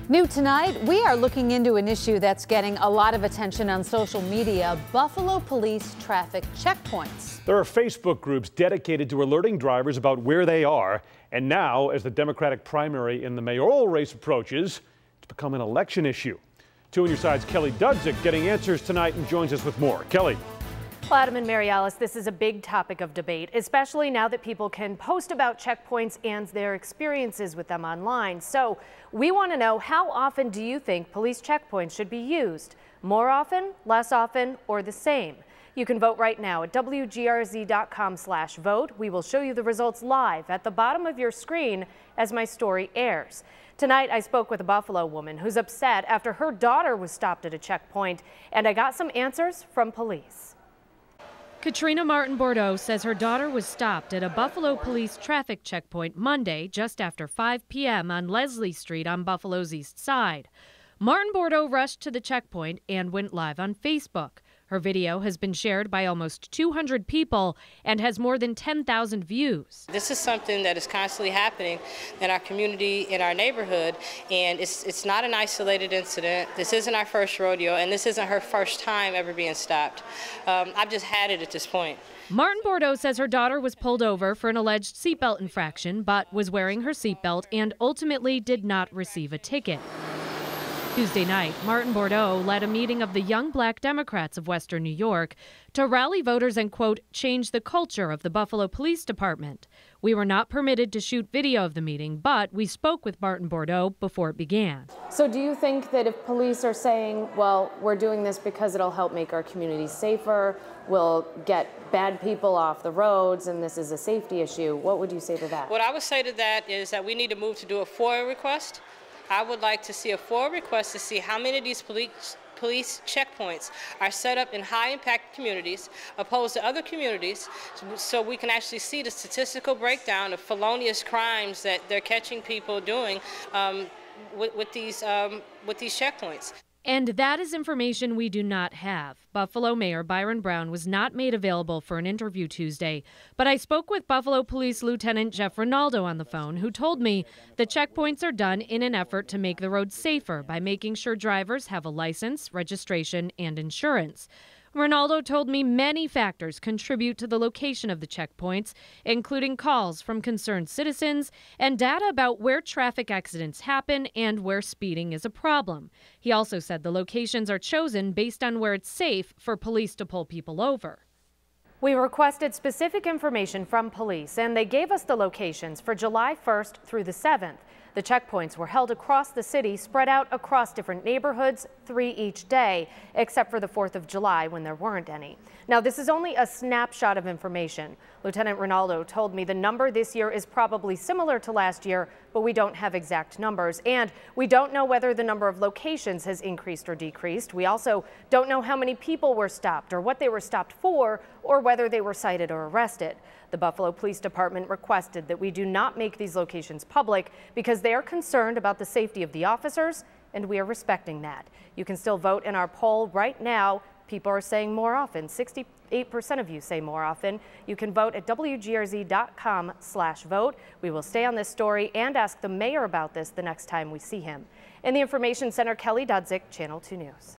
New tonight, we are looking into an issue that's getting a lot of attention on social media: Buffalo police traffic checkpoints. There are Facebook groups dedicated to alerting drivers about where they are. And now, as the Democratic primary in the mayoral race approaches, it's become an election issue. 2 on your side's Kelly Dudzik getting answers tonight and joins us with more. Kelly. Well, Adam and Mary Alice, this is a big topic of debate, especially now that people can post about checkpoints and their experiences with them online. So we want to know, how often do you think police checkpoints should be used? More often, less often, or the same? You can vote right now at WGRZ.com/vote. We will show you the results live at the bottom of your screen as my story airs. Tonight, I spoke with a Buffalo woman who's upset after her daughter was stopped at a checkpoint, and I got some answers from police. Katrina Martin-Bordeaux says her daughter was stopped at a Buffalo police traffic checkpoint Monday just after 5 p.m. on Leslie Street on Buffalo's east side. Martin-Bordeaux rushed to the checkpoint and went live on Facebook. Her video has been shared by almost 200 people and has more than 10,000 views. This is something that is constantly happening in our community, in our neighborhood, and it's not an isolated incident. This isn't our first rodeo, and this isn't her first time ever being stopped. I've just had it at this point. Martin-Bordeaux says her daughter was pulled over for an alleged seatbelt infraction, but was wearing her seatbelt and ultimately did not receive a ticket. Tuesday night, Martin-Bordeaux led a meeting of the Young Black Democrats of Western New York to rally voters and, quote, change the culture of the Buffalo Police Department. We were not permitted to shoot video of the meeting, but we spoke with Martin-Bordeaux before it began. So do you think that if police are saying, well, we're doing this because it'll help make our community safer, we'll get bad people off the roads, and this is a safety issue, what would you say to that? What I would say to that is that we need to move to do a FOIA request. I would like to see a FOIA request to see how many of these police checkpoints are set up in high-impact communities opposed to other communities, so we can actually see the statistical breakdown of felonious crimes that they're catching people doing with these checkpoints. And that is information we do not have. Buffalo Mayor Byron Brown was not made available for an interview Tuesday, but I spoke with Buffalo Police Lieutenant Jeff Rinaldo on the phone, who told me the checkpoints are done in an effort to make the roads safer by making sure drivers have a license, registration, and insurance. Rinaldo told me many factors contribute to the location of the checkpoints, including calls from concerned citizens and data about where traffic accidents happen and where speeding is a problem. He also said the locations are chosen based on where it's safe for police to pull people over. We requested specific information from police, and they gave us the locations for July 1st through the 7th. The checkpoints were held across the city, spread out across different neighborhoods, 3 each day, except for the 4th of July when there weren't any. Now, this is only a snapshot of information. Lieutenant Rinaldo told me the number this year is probably similar to last year, but we don't have exact numbers. And we don't know whether the number of locations has increased or decreased. We also don't know how many people were stopped or what they were stopped for, or whether they were cited or arrested. The Buffalo Police Department requested that we do not make these locations public because they are concerned about the safety of the officers, and we are respecting that. You can still vote in our poll right now. People are saying more often. 68% of you say more often. You can vote at WGRZ.com/vote. We will stay on this story and ask the mayor about this the next time we see him. In the Information Center, Kelly Dudzik, Channel 2 News.